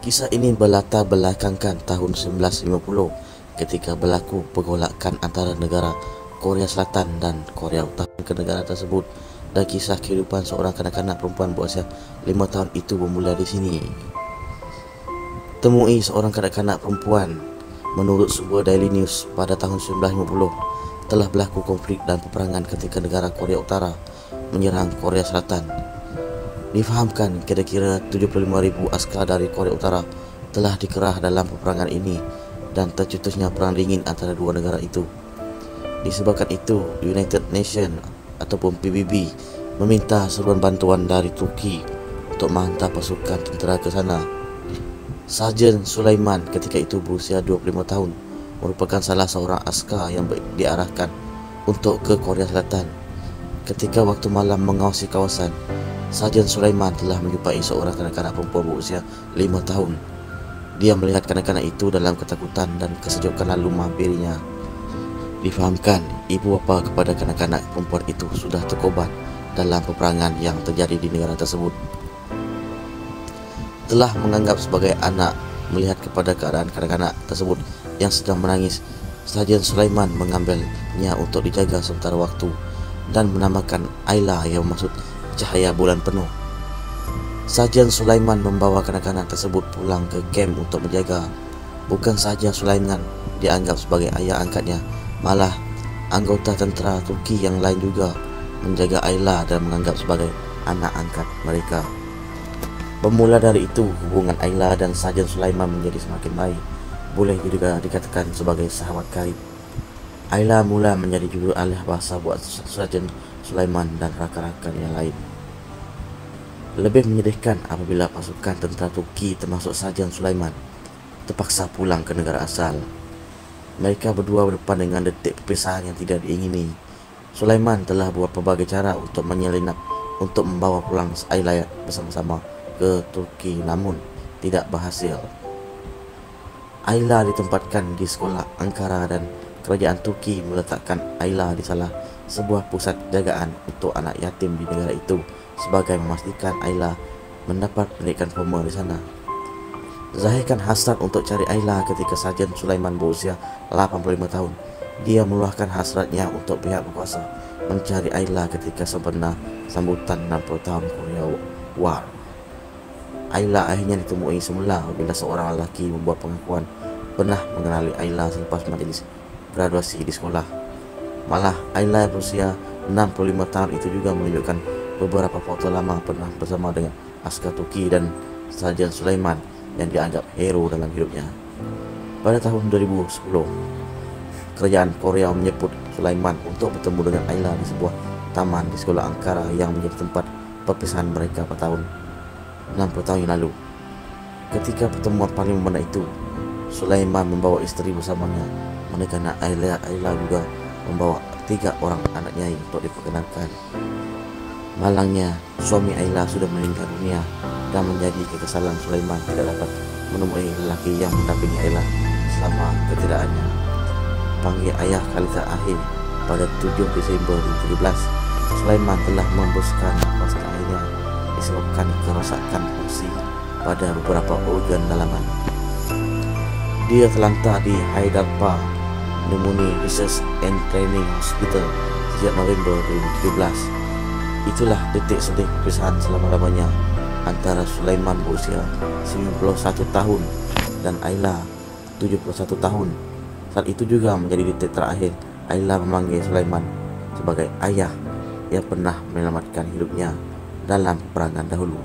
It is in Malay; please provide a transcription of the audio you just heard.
Kisah ini berlatar belakangkan tahun 1950 ketika berlaku pergolakan antara negara Korea Selatan dan Korea Utara ke negara tersebut, dan kisah kehidupan seorang kanak-kanak perempuan berusia 5 tahun itu bermula di sini. Temui seorang kanak-kanak perempuan. Menurut sebuah Daily News, pada tahun 1950 telah berlaku konflik dan peperangan ketika negara Korea Utara menyerang Korea Selatan. Difahamkan kira-kira 75,000 askar dari Korea Utara telah dikerah dalam peperangan ini dan tercetusnya perang dingin antara dua negara itu. Disebabkan itu, United Nations ataupun PBB meminta seruan bantuan dari Turki untuk menghantar pasukan tentera ke sana. Sarjan Sulaiman ketika itu berusia 25 tahun, merupakan salah seorang askar yang diarahkan untuk ke Korea Selatan. Ketika waktu malam mengawasi kawasan, Sarjan Sulaiman telah menjumpai seorang kanak-kanak perempuan berusia 5 tahun. Dia melihat kanak-kanak itu dalam ketakutan dan kesejukan lalu menghampirinya. Difahamkan, ibu bapa kepada kanak-kanak perempuan itu sudah terkorban dalam peperangan yang terjadi di negara tersebut. Telah menganggap sebagai anak melihat kepada keadaan kanak-kanak tersebut yang sedang menangis, Sarjan Sulaiman mengambilnya untuk dijaga sementara waktu dan menamakan Ayla yang bermaksud cahaya bulan penuh. Sarjan Sulaiman membawa kanak-kanak tersebut pulang ke kamp untuk menjaga. Bukan saja Sulaiman dianggap sebagai ayah angkatnya, malah anggota tentera Turki yang lain juga menjaga Ayla dan menganggap sebagai anak angkat mereka. Bermula dari itu, hubungan Ayla dan Sarjan Sulaiman menjadi semakin baik. Boleh juga dikatakan sebagai sahabat karib. Ayla mula menjadi juru alih bahasa buat Sarjan Sulaiman dan rakan-rakan yang lain. Lebih menyedihkan apabila pasukan tentera Turki termasuk Sarjan Sulaiman terpaksa pulang ke negara asal. Mereka berdua berdepan dengan detik perpisahan yang tidak diingini. Sulaiman telah buat pelbagai cara untuk menyelinap untuk membawa pulang Ayla bersama-sama ke Turki, namun tidak berhasil. Ayla ditempatkan di sekolah Ankara dan kerajaan Turki meletakkan Ayla di salah sebuah pusat jagaan untuk anak yatim di negara itu sebagai memastikan Ayla mendapat pendidikan formal di sana. Zahirkan hasrat untuk cari Ayla ketika Sarjan Sulaiman berusia 85 tahun. Dia meluahkan hasratnya untuk pihak berkuasa mencari Ayla ketika sempena sambutan 60 tahun Korea War. Ayla akhirnya ditemui semula bila seorang lelaki membuat pengakuan pernah mengenali Ayla selepas majlis graduasi di sekolah. Malah Ayla berusia 65 tahun itu juga menunjukkan beberapa foto lama pernah bersama dengan askar Turki dan Sarjan Sulaiman yang dianggap hero dalam hidupnya. Pada tahun 2010, kerajaan Korea menyebut Sulaiman untuk bertemu dengan Ayla di sebuah taman di sekolah Ankara yang menjadi tempat perpisahan mereka pada tahun 60 tahun yang lalu. Ketika pertemuan paling memena itu, Sulaiman membawa isteri bersamanya, manakala Ayla juga membawa 3 orang anak nyai untuk diperkenalkan. Malangnya, suami Ayla sudah meninggal dunia dan menjadi kekesalan Sulaiman tidak dapat menemui lelaki yang mendampingi Ayla selama ketidaknya. Panggil ayah kali terakhir pada 7 Desember 2017, Sulaiman telah membuskan nafas terakhirnya disebabkan kerosakan fungsi pada beberapa organ dalaman. Dia terlantar di Hyderabad Pneumonia Research and Training Hospital sejak November 2017. Itulah detik sedih perpisahan selama-lamanya antara Sulaiman berusia 91 tahun dan Ayla 71 tahun. Saat itu juga menjadi detik terakhir Ayla memanggil Sulaiman sebagai ayah yang pernah menyelamatkan hidupnya dalam peperangan dahulu.